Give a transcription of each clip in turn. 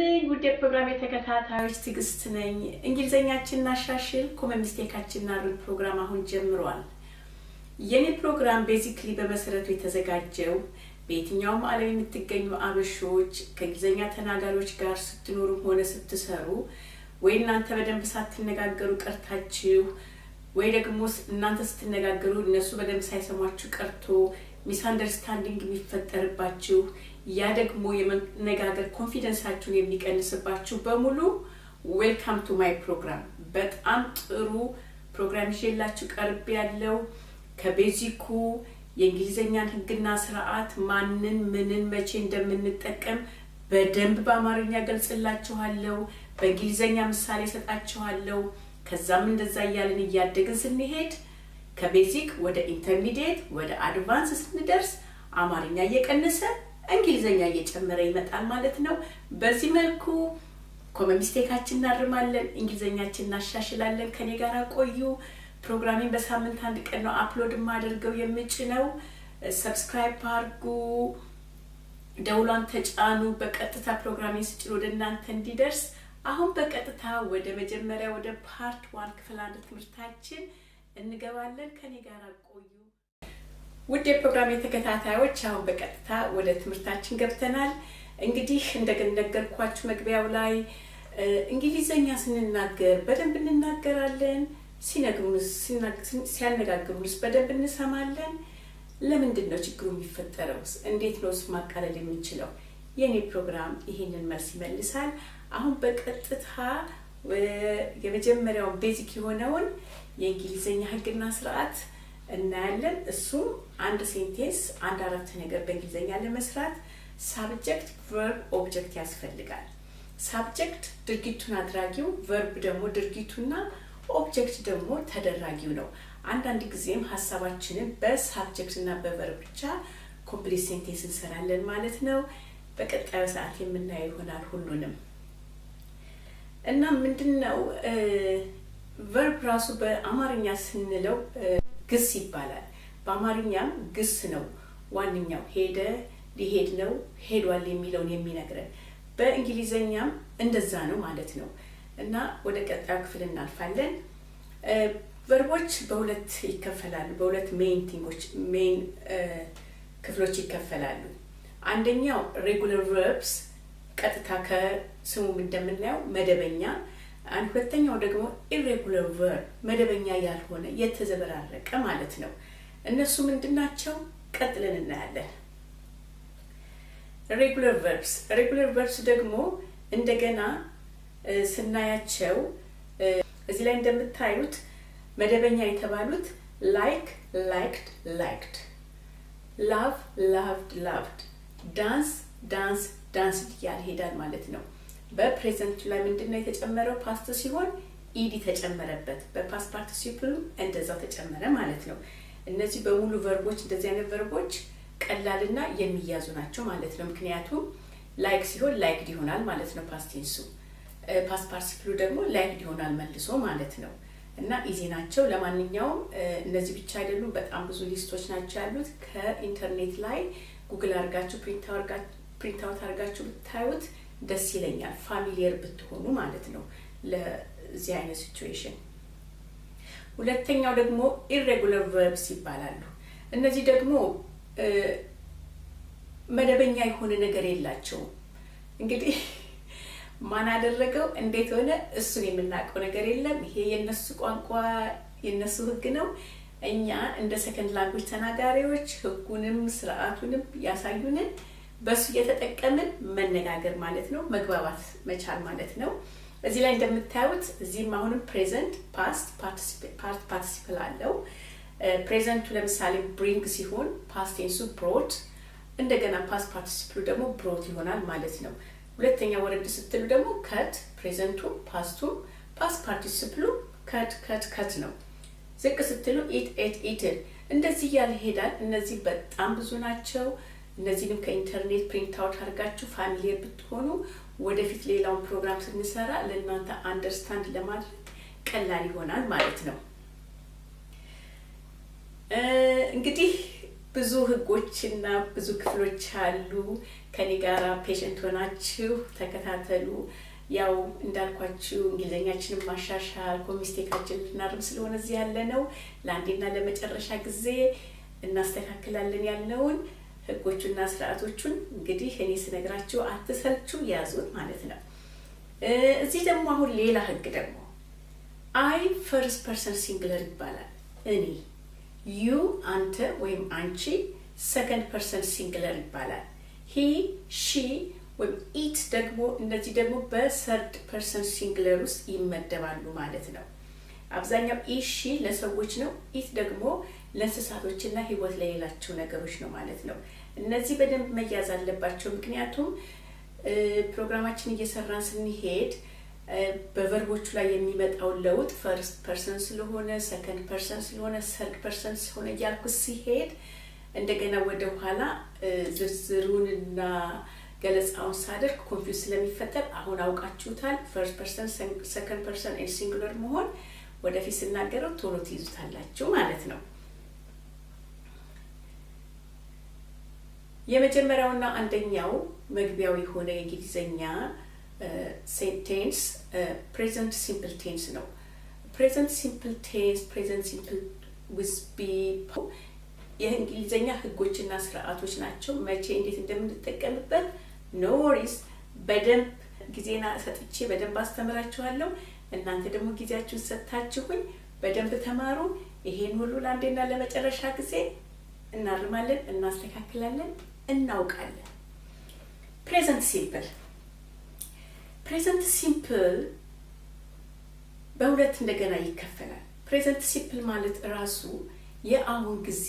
ይስጥልኝ ውድ የፕሮግራም ተከታታዮች ትግስት ነኝ። እንግሊዘኛችንን አሻሽል ኮመን ሚስቴካችንን አርም ፕሮግራም አሁን ጀምሯል። የኔ ፕሮግራም ቤዚክሊ በመሰረቱ የተዘጋጀው በየትኛውም ዓለም የምትገኙ አበሾች ከእንግሊዘኛ ተናጋሪዎች ጋር ስትኖሩ ሆነ ስትሰሩ ወይ እናንተ በደንብ ሳትነጋገሩ ቀርታችሁ ወይ ደግሞ እናንተ ስትነጋገሩ እነሱ በደንብ ሳይሰማችሁ ቀርቶ ሚስ አንደርስታንዲንግ የሚፈጠርባችሁ ያ ደግሞ የመነጋገር ኮንፊደንሳችሁን የሚቀንስባችሁ በሙሉ ዌልካም ቱ ማይ ፕሮግራም። በጣም ጥሩ ፕሮግራም ይዤላችሁ ቀርብ ያለው ከቤዚኩ የእንግሊዘኛን ህግና ስርዓት ማንን ምንን መቼ እንደምንጠቀም በደንብ በአማርኛ ገልጽላችኋለሁ። በእንግሊዘኛ ምሳሌ ሰጣችኋለሁ። ከዛም እንደዛ ያለን እያደግን ስንሄድ ከቤዚክ ወደ ኢንተርሚዲየት ወደ አድቫንስ ስንደርስ አማርኛ እየቀነሰ እንግሊዘኛ እየጨመረ ይመጣል ማለት ነው። በዚህ መልኩ ኮመን ሚስቴካችንን እናርማለን፣ እንግሊዘኛችንን እናሻሽላለን። ከኔ ጋር ቆዩ። ፕሮግራሚን በሳምንት አንድ ቀን ነው አፕሎድ ማድረገው የምጭነው። ሰብስክራይብ አድርጉ፣ ደውሏን ተጫኑ። በቀጥታ ፕሮግራሚን ስጭን ወደ እናንተ እንዲደርስ። አሁን በቀጥታ ወደ መጀመሪያ ወደ ፓርት 1 ክፍል 1 ትምህርታችን እንገባለን። ከኔ ጋር ቆዩ። ውድ የፕሮግራም ተከታታዮች አሁን በቀጥታ ወደ ትምህርታችን ገብተናል። እንግዲህ እንደነገርኳችሁ መግቢያው ላይ እንግሊዘኛ ስንናገር በደንብ እንናገራለን፣ ሲያነጋግሩንስ በደንብ እንሰማለን። ለምንድን ነው ችግሩ የሚፈጠረው? እንዴት ነው ማቃለል የምንችለው? የኔ ፕሮግራም ይሄንን መልስ ይመልሳል። አሁን በቀጥታ የመጀመሪያው ቤዚክ የሆነውን የእንግሊዘኛ ህግና ስርዓት እናያለን። እሱም አንድ ሴንቴንስ አንድ አረፍተ ነገር በእንግሊዘኛ ለመስራት ሳብጀክት ቨርብ ኦብጀክት ያስፈልጋል። ሳብጀክት ድርጊቱን አድራጊው፣ ቨርብ ደግሞ ድርጊቱና ኦብጀክት ደግሞ ተደራጊው ነው። አንዳንድ ጊዜም ሐሳባችንን በሳብጀክት እና በቨርብ ብቻ ኮምፕሊት ሴንቴንስ እንሰራለን ማለት ነው። በቀጣዩ ሰዓት የምናየው ይሆናል ሁሉንም። እና ምንድነው ቨርብ ራሱ በአማርኛ ስንለው ግስ ይባላል። በአማርኛም ግስ ነው ዋንኛው። ሄደ፣ ሊሄድ ነው፣ ሄዷል የሚለውን የሚነግረን። በእንግሊዘኛም እንደዛ ነው ማለት ነው። እና ወደ ቀጣዩ ክፍል እናልፋለን። ቨርቦች በሁለት ይከፈላሉ። በሁለት ሜን ክፍሎች ይከፈላሉ። አንደኛው ሬጉላር ቨርብስ ቀጥታ ከስሙ እንደምናየው መደበኛ፣ ሁለተኛው ደግሞ ኢሬጉላር ቨርብ መደበኛ ያልሆነ የተዘበራረቀ ማለት ነው። እነሱ ምንድናቸው? ቀጥለን እናያለን። ሬጉላር ቨርብስ ደግሞ እንደገና ስናያቸው እዚህ ላይ እንደምታዩት መደበኛ የተባሉት ላይክ ላይክድ ላይክድ፣ ላቭ ላቭድ ላቭድ፣ ዳንስ ዳንስ ዳንስድ እያለ ይሄዳል ማለት ነው። በፕሬዘንት ላይ ምንድነው የተጨመረው? ፓስት ሲሆን ኢዲ ተጨመረበት። በፓስት ፓርቲሲፕል እንደዛው ተጨመረ ማለት ነው። እነዚህ በሙሉ ቨርቦች እንደዚህ አይነት ቨርቦች ቀላልና የሚያዙ ናቸው ማለት ነው። ምክንያቱም ላይክ ሲሆን ላይክድ ይሆናል ማለት ነው ፓስት ቴንሱ። ፓስት ፓርቲሲፕሉ ደግሞ ላይክድ ይሆናል መልሶ ማለት ነው። እና ኢዚ ናቸው። ለማንኛውም እነዚህ ብቻ አይደሉም፣ በጣም ብዙ ሊስቶች ናቸው ያሉት። ከኢንተርኔት ላይ ጉግል አድርጋችሁ ፕሪንት አውት አድርጋችሁ ብታዩት ደስ ይለኛል፣ ፋሚሊየር ብትሆኑ ማለት ነው ለዚህ አይነት ሲቹዌሽን። ሁለተኛው ደግሞ ኢሬጉላር ቨርብስ ይባላሉ። እነዚህ ደግሞ መደበኛ የሆነ ነገር የላቸውም። እንግዲህ ማን አደረገው እንዴት ሆነ እሱን የምናውቀው ነገር የለም። ይሄ የነሱ ቋንቋ የነሱ ህግ ነው። እኛ እንደ ሰከንድ ላንጉዌጅ ተናጋሪዎች ህጉንም ስርዓቱንም ያሳዩንን በሱ እየተጠቀምን መነጋገር ማለት ነው፣ መግባባት መቻል ማለት ነው። እዚህ ላይ እንደምታዩት እዚህም አሁንም ፕሬዘንት ፓስት ፓርቲሲፕል አለው። ፕሬዘንቱ ለምሳሌ ብሪንግ ሲሆን ፓስት ቴንሱ ብሮት፣ እንደገና ፓስት ፓርቲሲፕሉ ደግሞ ብሮት ይሆናል ማለት ነው። ሁለተኛ ወረድ ስትሉ ደግሞ ከት፣ ፕሬዘንቱ ፓስቱ፣ ፓስት ፓርቲሲፕሉ ከት ነው። ዝቅ ስትሉ ኢት ኤት ኢትድ፣ እንደዚህ እያለ ይሄዳል። እነዚህ በጣም ብዙ ናቸው። እነዚህንም ከኢንተርኔት ፕሪንት አውት አድርጋችሁ ፋሚሊየር ብትሆኑ ወደፊት ሌላውን ፕሮግራም ስንሰራ ለእናንተ አንደርስታንድ ለማድረግ ቀላል ይሆናል ማለት ነው። እንግዲህ ብዙ ህጎችና ብዙ ክፍሎች አሉ። ከኔ ጋር ፔሸንት ሆናችሁ ተከታተሉ። ያው እንዳልኳችሁ እንግሊዘኛችንን ማሻሻል ኮሚስቴካችንን ልናርም ስለሆነ እዚህ ያለ ነው። ለአንዴና ለመጨረሻ ጊዜ እናስተካክላለን ያልነውን ህጎቹና ስርዓቶቹን እንግዲህ እኔ ስነግራችሁ አትሰልቹ፣ ያዙት ማለት ነው። እዚህ ደግሞ አሁን ሌላ ህግ ደግሞ አይ ፈርስት ፐርሰን ሲንጉለር ይባላል። እኔ፣ ዩ አንተ ወይም አንቺ ሰከንድ ፐርሰን ሲንጉለር ይባላል። ሂ ሺ ወይም ኢት ደግሞ እነዚህ ደግሞ በሰርድ ፐርሰን ሲንጉለር ውስጥ ይመደባሉ ማለት ነው። አብዛኛው ኢሺ ለሰዎች ነው። ኢት ደግሞ ለእንስሳቶችና ህይወት ለሌላቸው ነገሮች ነው ማለት ነው። እነዚህ በደንብ መያዝ አለባቸው። ምክንያቱም ፕሮግራማችን እየሰራን ስንሄድ በቨርቦቹ ላይ የሚመጣው ለውጥ ፈርስት ፐርሰን ስለሆነ ሰከንድ ፐርሰን ስለሆነ ሰርድ ፐርሰን ስለሆነ እያልኩ ሲሄድ እንደገና ወደ ኋላ ዝርዝሩንና ገለጻውን ሳደርግ ኮንፊውዝ ስለሚፈጠር አሁን አውቃችሁታል። ፈርስት ፐርሰን ሰከንድ ፐርሰን ኤንድ ሲንጉለር መሆን ወደፊት ስናገረው ቶሎ ትይዙታላችሁ ማለት ነው። የመጀመሪያውና አንደኛው መግቢያው የሆነ የእንግሊዘኛ ሴንቴንስ ፕሬዘንት ሲምፕል ቴንስ ነው። ፕሬዘንት ሲምፕል ቴንስ ፕሬዘንት ሲምፕል ዊዝ ቢ የእንግሊዘኛ ህጎችና ስርዓቶች ናቸው። መቼ እንዴት እንደምንጠቀምበት ኖ ወሪስ፣ በደንብ ጊዜና ሰጥቼ በደንብ አስተምራችኋለሁ። እናንተ ደግሞ ጊዜያችሁን ሰጥታችሁኝ በደንብ ተማሩ። ይሄን ሁሉ ለአንዴና ለመጨረሻ ጊዜ እናርማለን፣ እናስተካክላለን፣ እናውቃለን። ፕሬዘንት ሲምፕል በሁለት እንደገና ይከፈላል። ፕሬዘንት ሲምፕል ማለት ራሱ የአሁን ጊዜ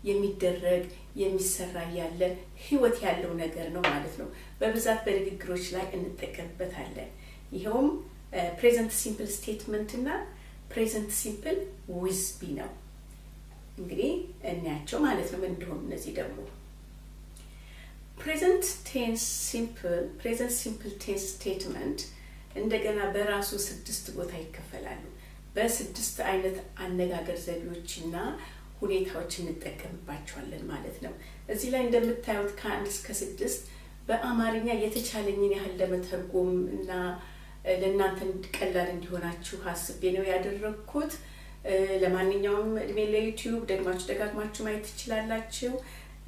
የሚደረግ የሚሰራ ያለ ህይወት ያለው ነገር ነው ማለት ነው። በብዛት በንግግሮች ላይ እንጠቀምበታለን። ይሄውም ፕሬዘንት ሲምፕል ስቴትመንት እና ፕሬዘንት ሲምፕል ዊዝ ቢ ነው። እንግዲህ እናያቸው ማለት ነው ምን እንደሆነ። እነዚህ ደግሞ ፕሬዘንት ሲምፕል ቴንስ ስቴትመንት እንደገና በራሱ 6 ቦታ ይከፈላሉ። በ6 አይነት አነጋገር ዘዴዎችና ሁኔታዎች እንጠቀምባቸዋለን ማለት ነው። እዚህ ላይ እንደምታዩት ከ1 እስከ 6 በአማርኛ የተቻለኝን ያህል ለመተርጎም እና ለእናንተ ቀላል እንዲሆናችሁ ሀስቤ ነው ያደረኩት። ለማንኛውም እድሜ ለዩቲዩብ ደግማችሁ ደጋግማችሁ ማየት ትችላላችሁ።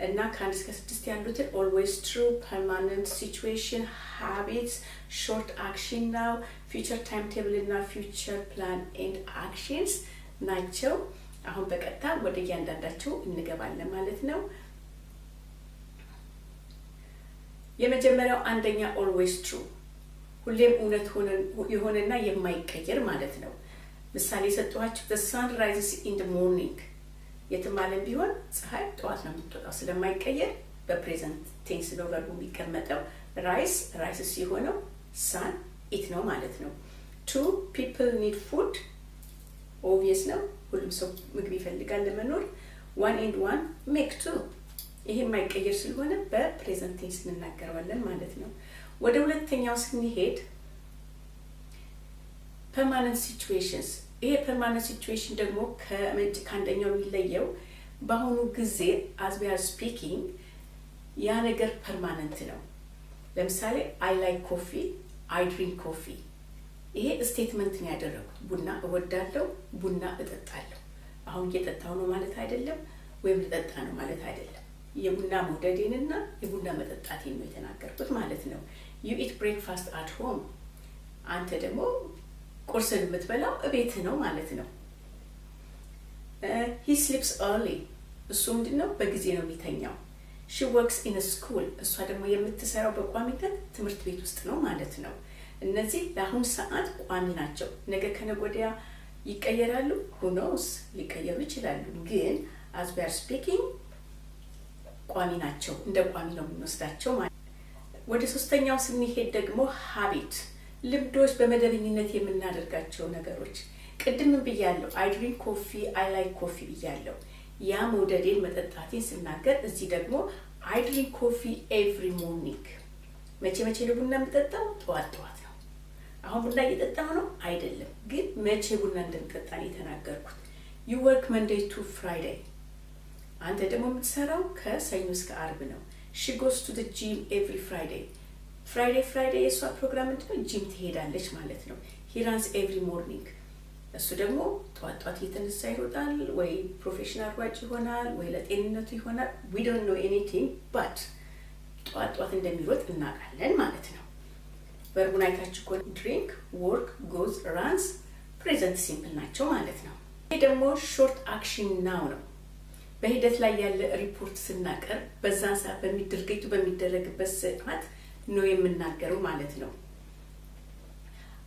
እና ከ1 እስከ 6 ያሉትን always true, permanent situation, habits, short action now, future timetable እና future plan and actions ናቸው። አሁን በቀጥታ ወደ እያንዳንዳቸው እንገባለን ማለት ነው። የመጀመሪያው አንደኛ always true፣ ሁሌም እውነት የሆነና የማይቀየር ማለት ነው። ምሳሌ ሰጥቷችሁ the sun rises in the morning፣ የትማለም ቢሆን ፀሐይ ጠዋት ነው የምትወጣው ስለማይቀየር በፕሬዘንት ቴንስ ነው ቨርቡ የሚቀመጠው። ራይስ ሲሆነው sun it ነው ማለት ነው። two people need food፣ obvious ነው፣ ሁሉም ሰው ምግብ ይፈልጋል ለመኖር። one and one make two፣ ይሄ የማይቀየር ስለሆነ በፕሬዘንት ቴንስ እንናገረዋለን ማለት ነው። ወደ ሁለተኛው ስንሄድ permanent situations፣ ይሄ permanent situation ደግሞ ከአንደኛው የሚለየው በአሁኑ ጊዜ as we are speaking ያ ነገር permanent ነው። ለምሳሌ I like coffee፣ I drink coffee፣ ይሄ ስቴትመንት ነው ያደረኩት። ቡና እወዳለሁ፣ ቡና እጠጣለሁ። አሁን እየጠጣሁ ነው ማለት አይደለም፣ ወይም ልጠጣ ነው ማለት አይደለም። የቡና መውደዴንና የቡና መጠጣቴን ነው የተናገርኩት ማለት ነው። you eat breakfast at home፣ አንተ ደግሞ ቁርስን የምትበላው እቤት ነው ማለት ነው። he sleeps early፣ እሱ ምንድነው በጊዜ ነው የሚተኛው። she works in a school፣ እሷ ደግሞ የምትሰራው በቋሚነት ትምህርት ቤት ውስጥ ነው ማለት ነው። እነዚህ ለአሁን ሰዓት ቋሚ ናቸው። ነገ ከነገ ወዲያ ይቀየራሉ፣ who knows፣ ሊቀየሩ ይችላሉ። ግን as we are speaking ቋሚ ናቸው፣ እንደ ቋሚ ነው የምንወስዳቸው ማለት ነው። ወደ ሶስተኛው ስንሄድ ደግሞ habit፣ ልምዶች፣ በመደበኝነት የምናደርጋቸው ነገሮች። ቅድም ብያለሁ I drink coffee፣ I like coffee ብያለሁ። ያ መውደዴን መጠጣቴን ስናገር እዚህ ደግሞ I drink coffee every morning። መቼ ነው ቡና የምጠጣው? ጠዋት ነው። አሁን ቡና እየጠጣሁ ነው አይደለም፣ ግን መቼ ቡና እንደምጠጣ ነው የተናገርኩት። you work Monday to Friday፣ አንተ ደግሞ የምትሰራው ከሰኞ እስከ አርብ ነው። she goes to the gym every friday የሷ ፕሮግራም ምንድነው? ጂም ትሄዳለች ማለት ነው። he runs every morning እሱ ደግሞ ጧት እየተነሳ ይሮጣል፣ ወይ ፕሮፌሽናል ሯጭ ይሆናል፣ ወይ ለጤንነቱ ይሆናል። we don't know anything but ጧት እንደሚሮጥ እናውቃለን ማለት ነው። ቨርቡን አይታችሁ እኮ drink, work, goes, runs ፕሬዘንት ሲምፕል ናቸው ማለት ነው። ይሄ ደግሞ ሾርት አክሽን ናው ነው። በሂደት ላይ ያለ ሪፖርት ስናቀርብ በዛን ሰዓት በሚደረግበት ሰዓት ነው የምናገረው ማለት ነው።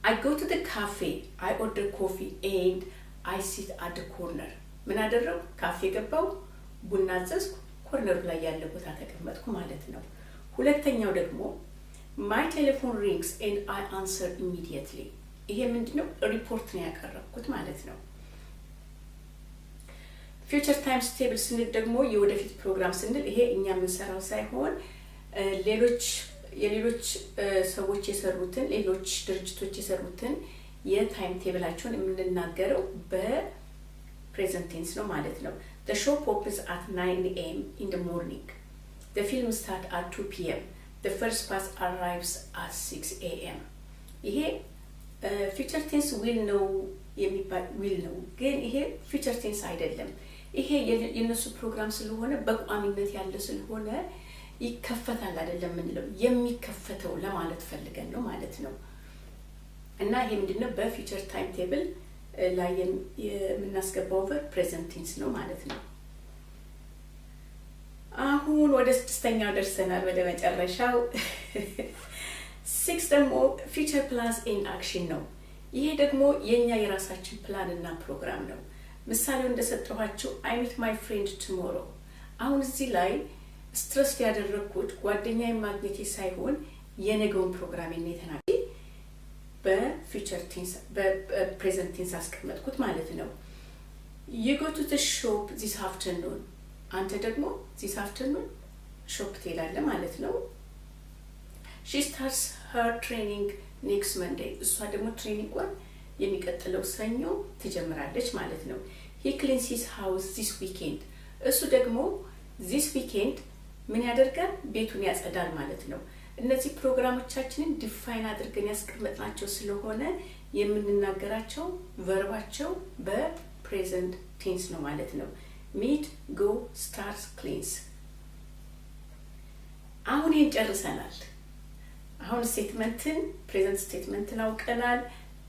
I go to the cafe, I order coffee and I sit at the corner. ምን አደረው? ካፌ ገባው፣ ቡና አዘዝኩ፣ ኮርነሩ ላይ ያለ ቦታ ተቀመጥኩ ማለት ነው። ሁለተኛው ደግሞ my telephone rings and I answer immediately. ይሄ ምንድነው? ሪፖርት ነው ያቀረብኩት ማለት ነው። future time stable ስንል ደግሞ የወደፊት ፕሮግራም ስንል ይሄ እኛ የምንሰራው ሳይሆን የሌሎች ሰዎች የሰሩትን ሌሎች ድርጅቶች የሰሩትን የታይም ቴብላቸውን የምንናገረው በፕሬዘንት ቴንስ ነው ማለት ነው። the shop opens at 9 a.m. in the morning. the film starts at 2 p.m. the first bus arrives at 6 a.m. ይሄ future tense will ነው የሚባል will ነው፣ ግን ይሄ future tense አይደለም። ይሄ የነሱ ፕሮግራም ስለሆነ በቋሚነት ያለ ስለሆነ ይከፈታል አይደለም ምንለው፣ የሚከፈተው ለማለት ፈልገን ነው ማለት ነው። እና ይሄ ምንድነው? በፊውቸር ታይም ቴብል ላይ የምናስገባው ቨርብ ፕሬዘንት ቴንስ ነው ማለት ነው። አሁን ወደ ስድስተኛው ደርሰናል፣ ወደ መጨረሻው። 6 ደግሞ ፊውቸር ፕላንስ ኢን አክሽን ነው። ይሄ ደግሞ የኛ የራሳችን ፕላን እና ፕሮግራም ነው። ምሳሌው እንደሰጠኋችሁ I meet my friend tomorrow። አሁን እዚህ ላይ ስትረስ ያደረኩት ጓደኛዬን ማግኘቴ ሳይሆን የነገውን ፕሮግራሜን የተናገርኩት በፊውቸር ቴንስ በፕሬዘንት ቴንስ አስቀመጥኩት ማለት ነው። you go to the shop this afternoon። አንተ ደግሞ this afternoon ሾፕ ትሄዳለህ ማለት ነው። she starts her training next Monday። እሷ ደግሞ ትሬኒንጓን የሚቀጥለው ሰኞ ትጀምራለች ማለት ነው። he cleans his house this weekend። እሱ ደግሞ this weekend ምን ያደርጋል? ቤቱን ያጸዳል ማለት ነው። እነዚህ ፕሮግራሞቻችንን ዲፋይን አድርገን ያስቀመጥናቸው ስለሆነ የምንናገራቸው ቨርባቸው በፕሬዘንት ቴንስ ነው ማለት ነው። meet, go, start, cleans። አሁን ይሄን ጨርሰናል። አሁን ስቴትመንትን ፕሬዘንት ስቴትመንትን አውቀናል።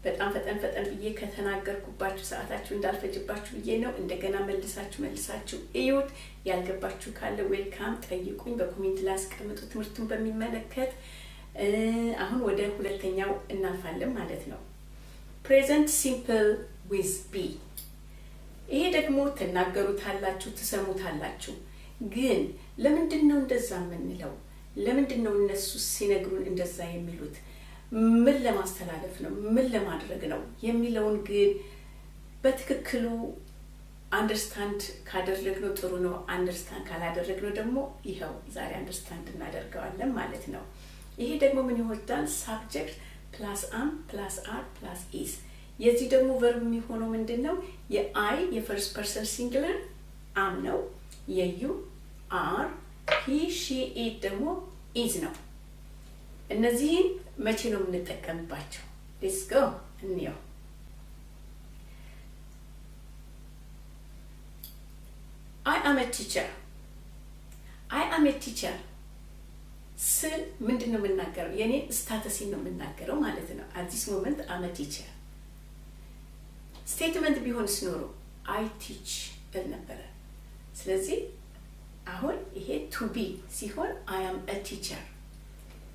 በጣም ፈጠን ብዬ ከተናገርኩባችሁ ሰዓታችሁ እንዳልፈጅባችሁ ብዬ ነው። እንደገና መልሳችሁ እዩት። ያልገባችሁ ካለ ዌልካም ጠይቁኝ፣ በኮሜንት ላይ አስቀምጡ። ትምህርቱን በሚመለከት አሁን ወደ ሁለተኛው እናልፋለን ማለት ነው። ፕሬዘንት ሲምፕል ዊዝ ቢ። ይሄ ደግሞ ትናገሩታላችሁ፣ ትሰሙታላችሁ። ግን ለምንድነው እንደዛ የምንለው? ለምንድነው እነሱ ሲነግሩን እንደዛ የሚሉት? ምን ለማስተላለፍ ነው? ምን ለማድረግ ነው የሚለውን ግን በትክክሉ አንደርስታንድ ካደረግነው ጥሩ ነው። አንደርስታንድ ካላደረግነው ደግሞ ይሄው ዛሬ አንደርስታንድ እናደርገዋለን ማለት ነው። ይሄ ደግሞ ምን ይወጣል? ሳብጀክት ፕላስ አም ፕላስ አር ፕላስ ኢዝ። የዚህ ደግሞ ቨርብ የሚሆነው ምንድነው? የአይ የፈርስት ፐርሰን ሲንጉላር አም ነው። የዩ አር፣ ሂ ሺ ኢት ደግሞ ኢዝ ነው። እነዚህን መቼ ነው የምንጠቀምባቸው? ሌትስ ጎ እንየው። I am a teacher ስል ምንድን ነው የምናገረው? የኔ ስታተሲን ነው የምናገረው ማለት ነው። at this moment I'm a teacher። ስቴትመንት ቢሆንስ ኖሮ I teach እል ነበረ። ስለዚህ አሁን ይሄ to be ሲሆን I am a teacher።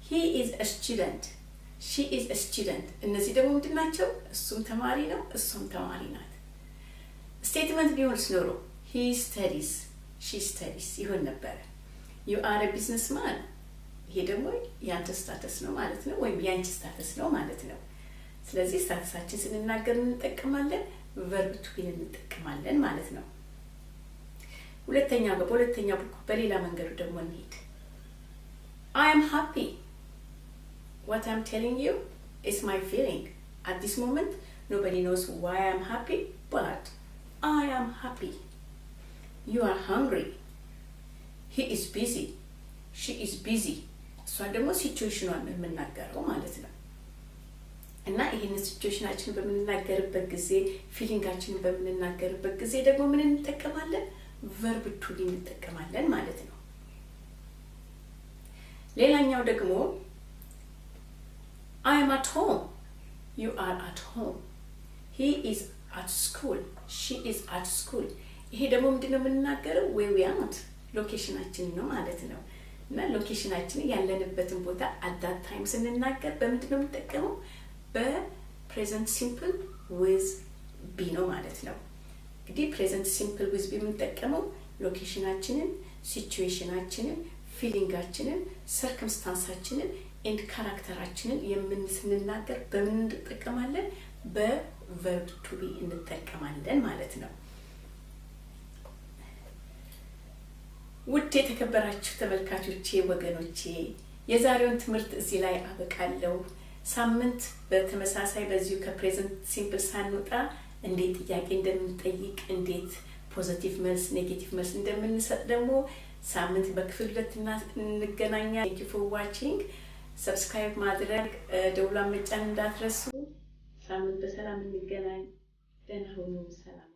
he is a student፣ she is a student። እነዚህ ደግሞ ምንድን ናቸው? እሱም ተማሪ ነው፣ እሱም ተማሪ ናት። ስቴትመንት ቢሆንስ ኖሮ he studies፣ she studies ይሆን ነበረ። you are a businessman፣ ይሄ ደግሞ ያንተ ስታተስ ነው ማለት ነው፣ ወይም ያንቺ ስታተስ ነው ማለት ነው። ስለዚህ ስታተሳችን ስንናገር እንጠቀማለን፣ ቨርብ ቱ ቢ እንጠቀማለን ማለት ነው። በሁለተኛው በሌላ መንገዱ ደግሞ እንሂድ። I am happy። What I'm telling you is my feeling. At this moment, nobody knows why I'm happy, but I am happy. You are hungry. he is busy she is busy እሷ ደግሞ ሲቹዌሽኗን የምናገረው ማለት ነው እና ይሄን ሲቹዌሽናችን በመናገርበት ጊዜ ፊሊንጋችንን በመናገርበት ጊዜ ደግሞ ምን እንጠቀማለን verb to be እንጠቀማለን ማለት ነው ሌላኛው ደግሞ I am at home you are at home he is at school she is at school ይሄ ደግሞ ምንድነው የምንናገረው where we are ሎኬሽናችን ነው ማለት ነው እና ሎኬሽናችን ያለንበትን ቦታ at that time ስንናገር በምንድነው የምንጠቀመው በpresent simple with be ነው ማለት ነው እንግዲህ present simple with be የምንጠቀመው ሎኬሽናችንን ሲቹዌሽናችንን ፊሊንጋችንን circumstanceአችንን and characterአችንን የምንስናገር በምን እንጠቀማለን በverb to be እንጠቀማለን ማለት ነው ውድ የተከበራችሁ ተመልካቾቼ ወገኖቼ የዛሬውን ትምህርት እዚህ ላይ አበቃለሁ ሳምንት በተመሳሳይ በዚሁ ከፕሬዘንት ሲምፕል ሳንወጣ እንዴት ጥያቄ እንደምንጠይቅ እንዴት ፖዚቲቭ መልስ ኔጌቲቭ መልስ እንደምንሰጥ ደግሞ ሳምንት በክፍል 2 እንገናኛ Thank you for watching subscribe ማድረግ ደውሏን መጫን እንዳትረሱ ሳምንት በሰላም እንገናኝ ደህና ሁኑ ሰላም